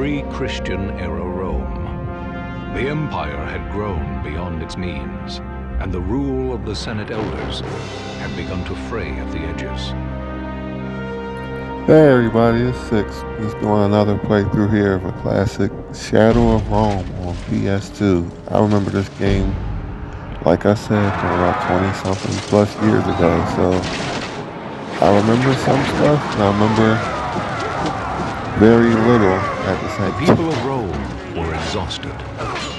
pre-Christian era Rome. The empire had grown beyond its means, and the rule of the Senate elders had begun to fray at the edges. Hey everybody, it's Six. Just doing another playthrough here of a classic Shadow of Rome on PS2. I remember this game, like I said, from about 20 something plus years ago. So I remember some stuff and I remember very little at the The same people time. of Rome were exhausted,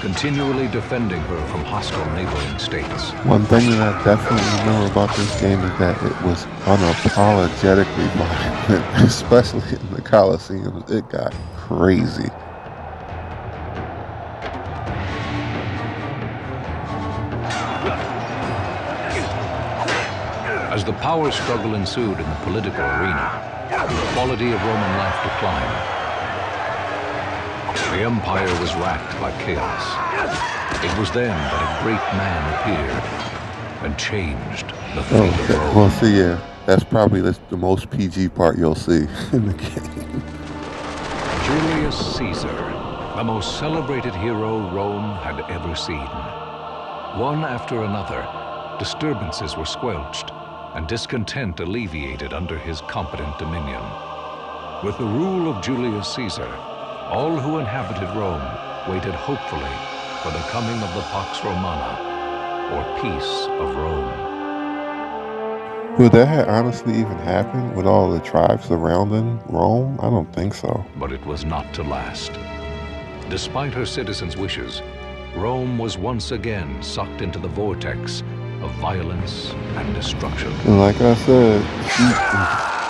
continually defending her from hostile neighboring states. One thing that I definitely remember about this game is that it was unapologetically violent, especially in the Colosseum. It got crazy. As the power struggle ensued in the political arena, the quality of Roman life declined. The empire was racked by chaos. It was then that a great man appeared and changed the fate of Okay, Rome. well, see, yeah, that's probably the most PG part you'll see in the game. Julius Caesar, the most celebrated hero Rome had ever seen. One after another, disturbances were squelched and discontent alleviated under his competent dominion. With the rule of Julius Caesar, all who inhabited Rome waited hopefully for the coming of the Pax Romana, or peace of Rome. Would that have honestly even happened with all the tribes surrounding Rome? I don't think so. But it was not to last. Despite her citizens' wishes, Rome was once again sucked into the vortex of violence and destruction. And like I said,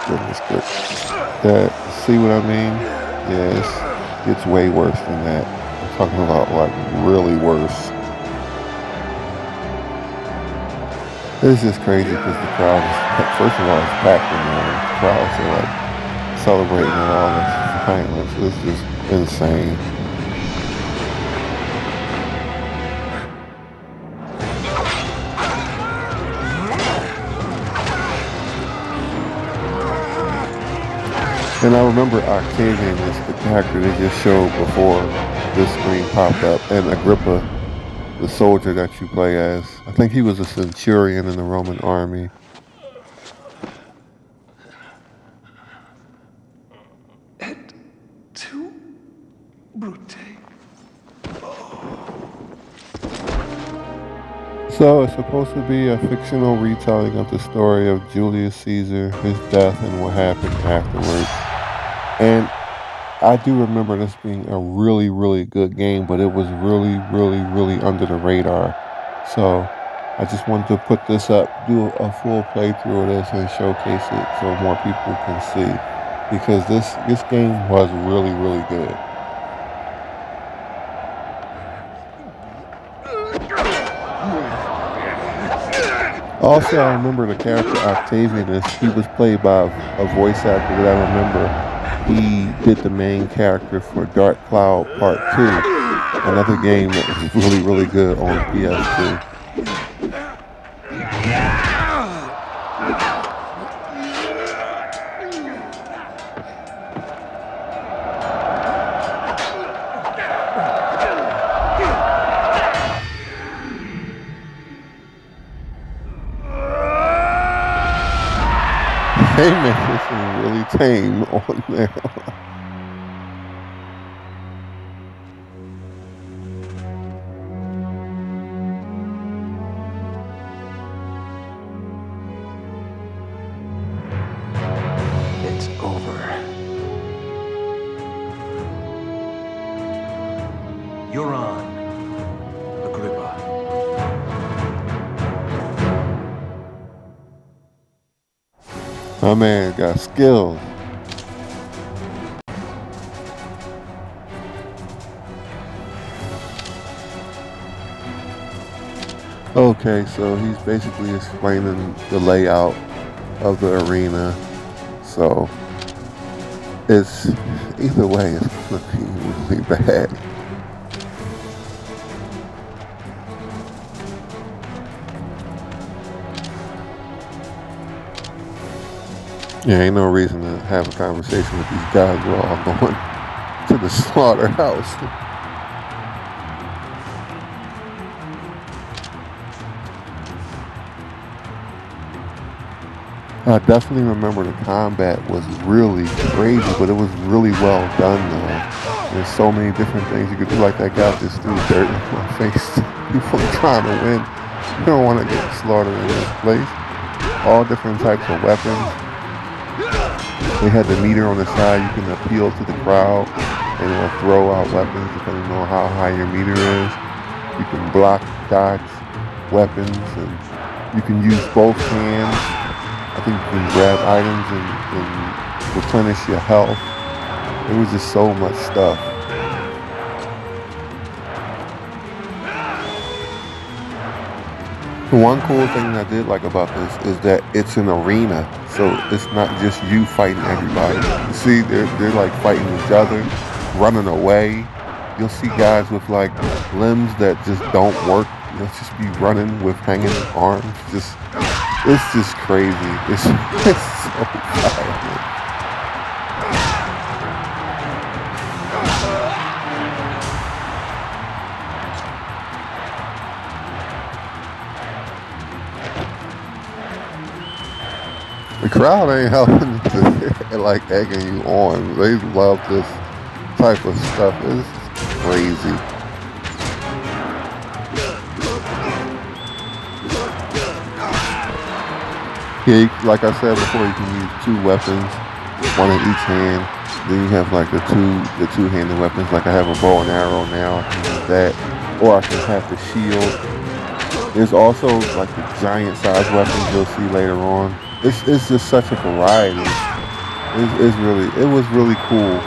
goodness gracious, that, see what I mean? Yes, it's way worse than that. I'm talking about like really worse. It's just crazy because the crowd is, first of all, it's packed in there. The crowds are like celebrating and all this violence. It's just insane. And I remember Octavian is the character they just showed before this screen popped up, and Agrippa, the soldier that you play as. I think he was a centurion in the Roman army. Et tu, Brute. So it's supposed to be a fictional retelling of the story of Julius Caesar, his death, and what happened afterwards. And I do remember this being a really, really good game, but it was really, really, really under the radar. So I just wanted to put this up, do a full playthrough of this, and showcase it so more people can see. Because this game was really, really good. Also, I remember the character Octavian, he was played by a voice actor that I remember. He did the main character for Dark Cloud Part 2, another game that was really, really good on PS2. They made this thing really tame on there. It's over. You're on, Agrippa. My man got skills. Okay, so he's basically explaining the layout of the arena. So it's either way, it's gonna be really bad. Yeah, ain't no reason to have a conversation with these guys. We're all going to to the slaughterhouse. I definitely remember the combat was really crazy, but it was really well done though. There's so many different things you could do. Like that guy just threw dirt in my face. You weren't trying to win. You don't want to get slaughtered in this place. All different types of weapons. They had the meter on the side. You can appeal to the crowd and it'll throw out weapons depending on how high your meter is. You can block, dodge weapons, and you can use both hands. I think you can grab items and replenish your health. It was just so much stuff. The one cool thing I did like about this is that it's an arena, so it's not just you fighting everybody. You see, they're like fighting each other, running away. You'll see guys with like limbs that just don't work. You'll just be running with hanging arms. It's just crazy. It's so violent. The crowd ain't helping to like egging you on. They love this type of stuff. It's crazy. Yeah, like I said before, you can use two weapons, one in each hand. Then you have like the two-handed weapons. Like I have a bow and arrow now. I can use that, or I can have the shield. There's also like the giant size weapons you'll see later on. It's just such a variety. It was really cool.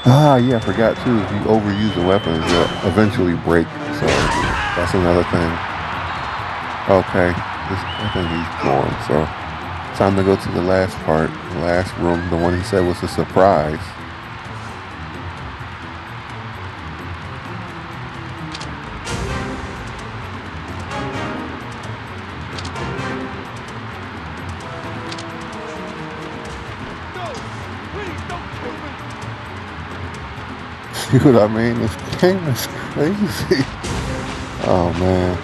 Ah, yeah, I forgot too. If you overuse the weapons, they'll eventually break. So that's another thing. Okay, I think he's gone. So time to go to the last part, the last room, the one he said was a surprise. See what I mean? This game is crazy. Oh man.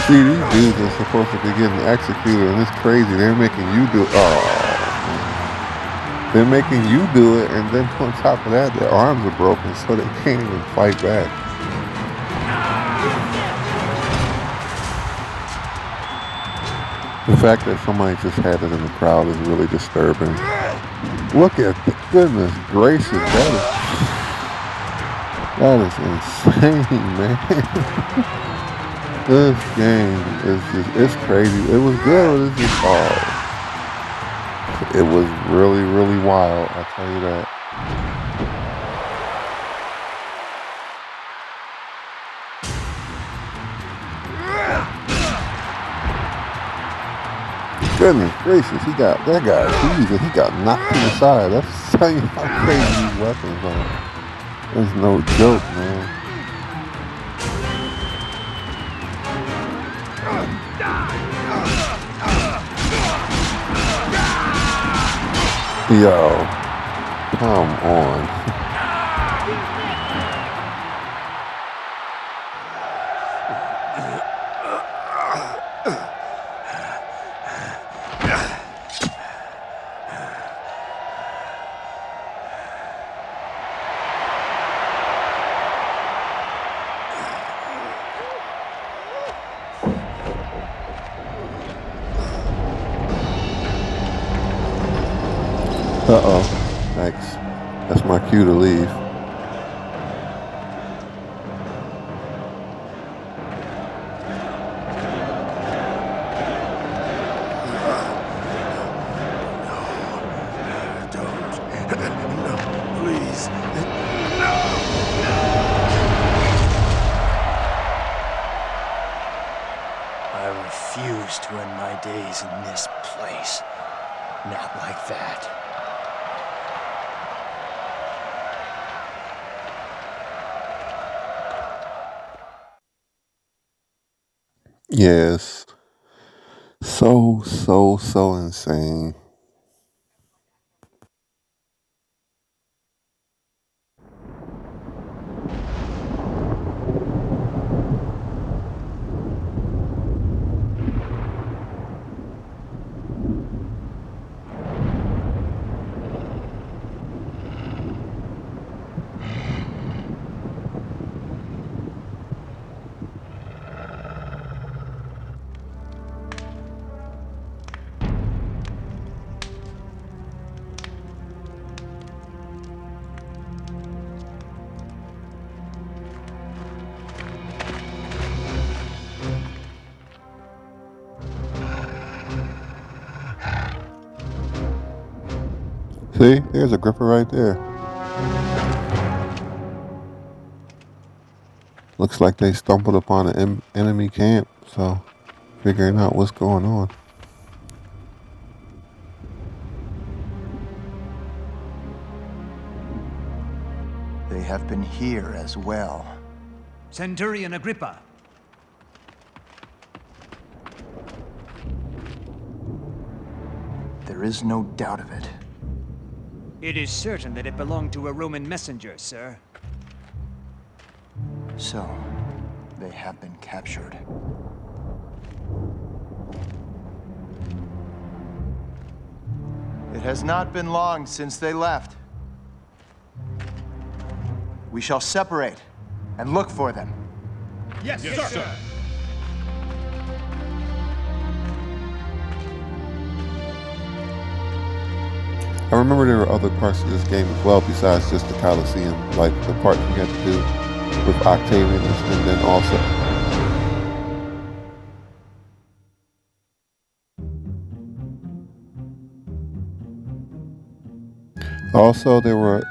See, these dudes are supposed to be getting executed, and it's crazy. They're making you do. Oh. They're making you do it, and then on top of that, their arms are broken, so they can't even fight back. The fact that somebody just had it in the crowd is really disturbing. Look at the goodness gracious, that is insane, man. This game it's crazy. It was good, it's just it was really, really wild, I'll tell you that. Goodness gracious, that guy huge and he got knocked to the side. That's telling you how crazy these weapons are. There's no joke, man. Yo, come on. Uh-oh. Thanks. That's my cue to leave. Please. I refuse to end my days in this place. Not like that. Yes. So insane. See, there's a gripper right there. Looks like they stumbled upon an enemy camp, so figuring out what's going on. They have been here as well. Centurion Agrippa. There is no doubt of it. It is certain that it belonged to a Roman messenger, sir. So, they have been captured. It has not been long since they left. We shall separate and look for them. Yes, sir. I remember there were other parts of this game as well besides just the Colosseum, like the part you had to do with Octavianus, and then also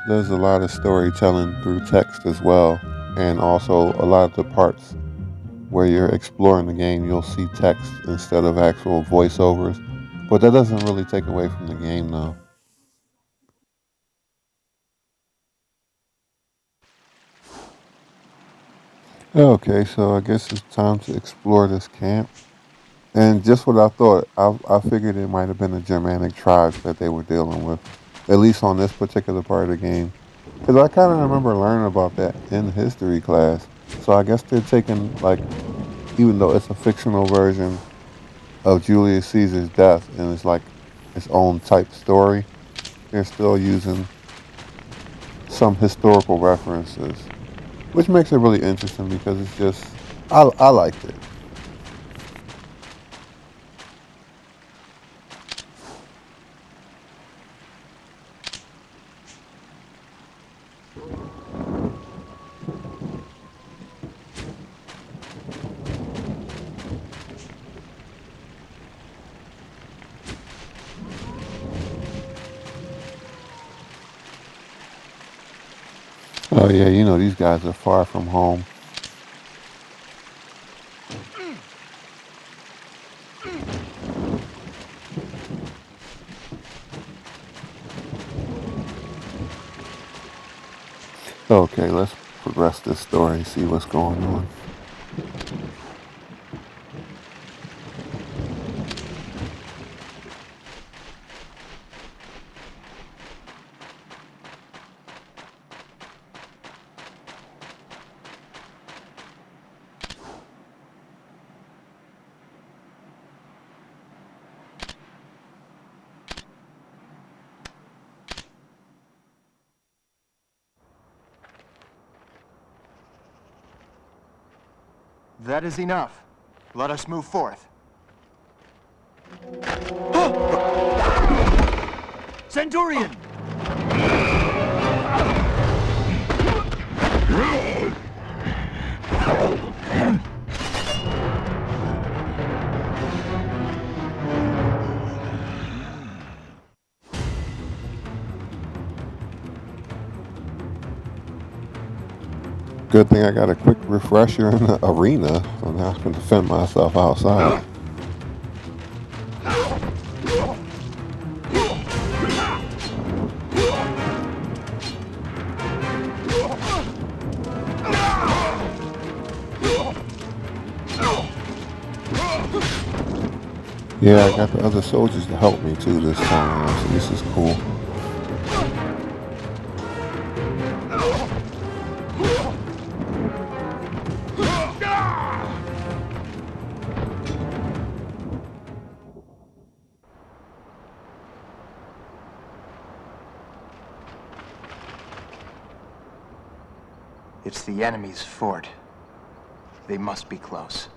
there's a lot of storytelling through text as well, and also a lot of the parts where you're exploring the game, you'll see text instead of actual voiceovers, but that doesn't really take away from the game though. Okay, so I guess it's time to explore this camp. And just what I thought, I figured it might have been the Germanic tribes that they were dealing with, at least on this particular part of the game. Because I kind of remember learning about that in history class. So I guess they're taking, like, even though it's a fictional version of Julius Caesar's death and it's like its own type story, they're still using some historical references, which makes it really interesting because it's just, I liked it. Oh yeah, you know these guys are far from home. Okay, let's progress this story, see what's going on. That is enough. Let us move forth. Centurion! good thing I got a quick refresher in the arena, so now I can defend myself outside. Yeah, I got the other soldiers to help me too this time around, so this is cool. It's the enemy's fort. They must be close.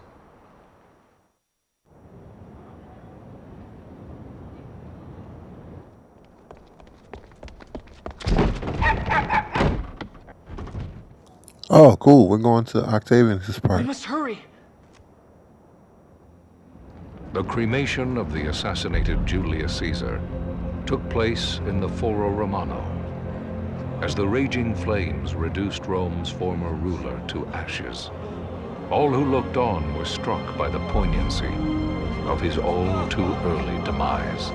Oh, cool. We're going to Octavian's part. We must hurry. The cremation of the assassinated Julius Caesar took place in the Foro Romano, as the raging flames reduced Rome's former ruler to ashes. All who looked on were struck by the poignancy of his all too early demise.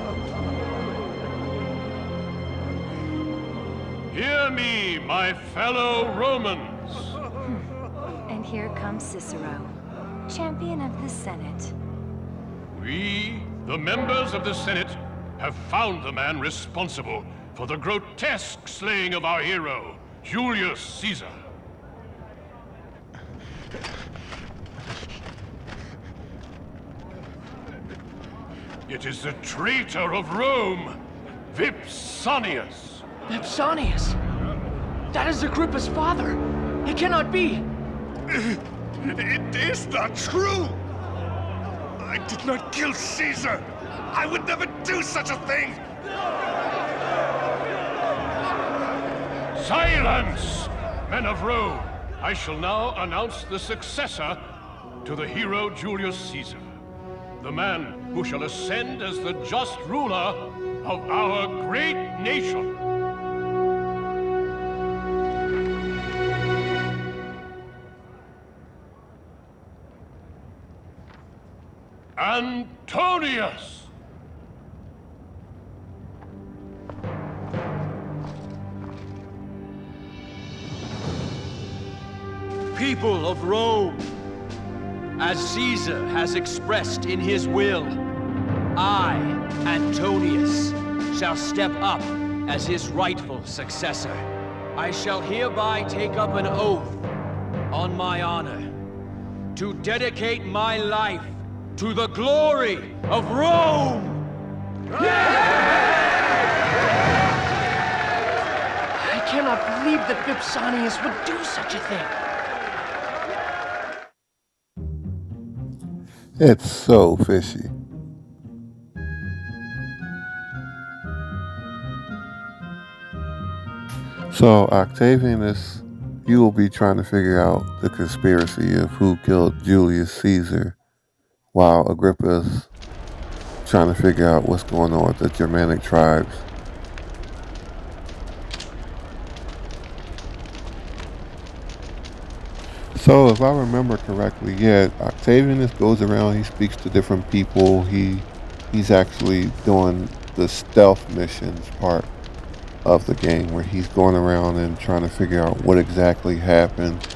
Hear me, my fellow Romans. And here comes Cicero, champion of the Senate. We, the members of the Senate, have found the man responsible for the grotesque slaying of our hero, Julius Caesar. It is the traitor of Rome, Vipsanius. Vipsanius! That is Agrippa's father! It cannot be! It is not true! I did not kill Caesar! I would never do such a thing! Silence, men of Rome! I shall now announce the successor to the hero Julius Caesar, the man who shall ascend as the just ruler of our great nation. Antonius! People of Rome, as Caesar has expressed in his will, I, Antonius, shall step up as his rightful successor. I shall hereby take up an oath on my honor to dedicate my life to the glory of Rome! I cannot believe that Vipsanius would do such a thing. It's so fishy. So, Octavianus, you will be trying to figure out the conspiracy of who killed Julius Caesar, while Agrippa's trying to figure out what's going on with the Germanic tribes. So, if I remember correctly, yeah, Octavianus goes around, he speaks to different people, he's actually doing the stealth missions part of the game, where he's going around and trying to figure out what exactly happened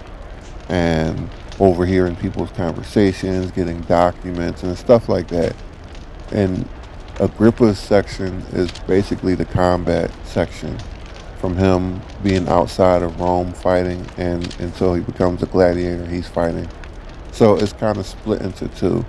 and overhearing people's conversations, getting documents and stuff like that. And Agrippa's section is basically the combat section, from him being outside of Rome fighting and until he becomes a gladiator, he's fighting. So it's kind of split into two.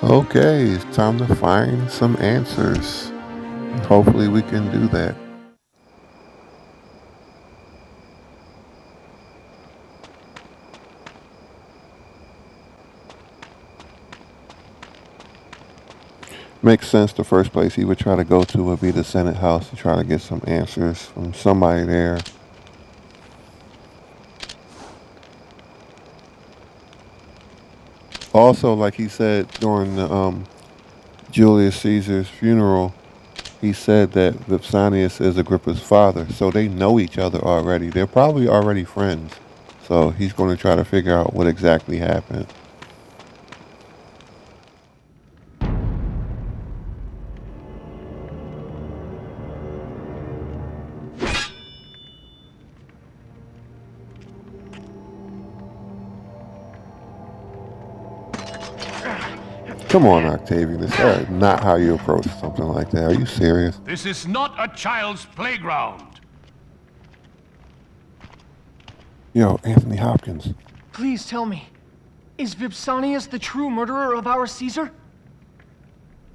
Okay, it's time to find some answers. Hopefully we can do that. Makes sense. The first place he would try to go to would be the Senate House to try to get some answers from somebody there. Also, like he said during the Julius Caesar's funeral, he said that Vipsanius is Agrippa's father, so they know each other already. They're probably already friends. So he's going to try to figure out what exactly happened. Come on, Octavianus. That's not how you approach something like that. Are you serious? This is not a child's playground. Yo, Anthony Hopkins. Please tell me, is Vipsanius the true murderer of our Caesar?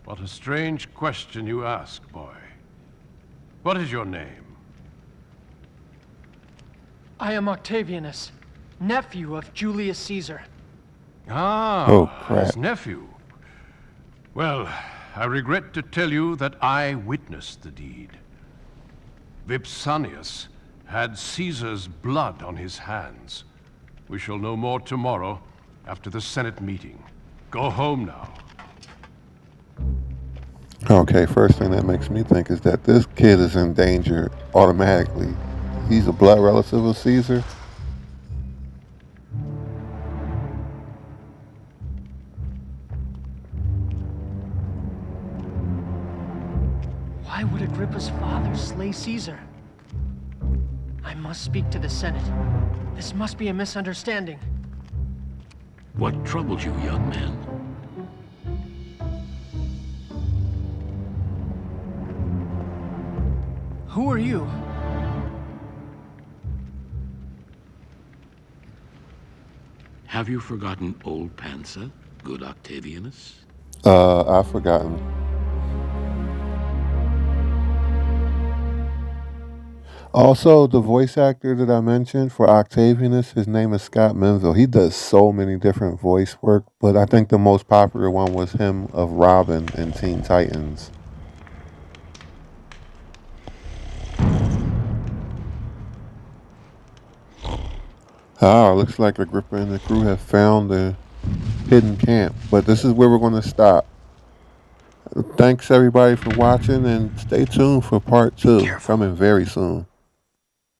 What a strange question you ask, boy. What is your name? I am Octavianus, nephew of Julius Caesar. Ah, Oh, crap. his nephew. Well, I regret to tell you that I witnessed the deed. Vipsanius had Caesar's blood on his hands. We shall know more tomorrow after the Senate meeting. Go home now. Okay, first thing that makes me think is that this kid is in danger automatically. He's a blood relative of Caesar. Why would Agrippa's father slay Caesar? I must speak to the Senate. This must be a misunderstanding. What troubles you, young man? Who are you? Have you forgotten old Pansa, good Octavianus? I've forgotten. Also, the voice actor that I mentioned for Octavianus, his name is Scott Menville. He does so many different voice work, but I think the most popular one was him of Robin in Teen Titans. Ah, looks like Agrippa and the crew have found the hidden camp, but this is where we're going to stop. Thanks everybody for watching, and stay tuned for part 2, coming very soon.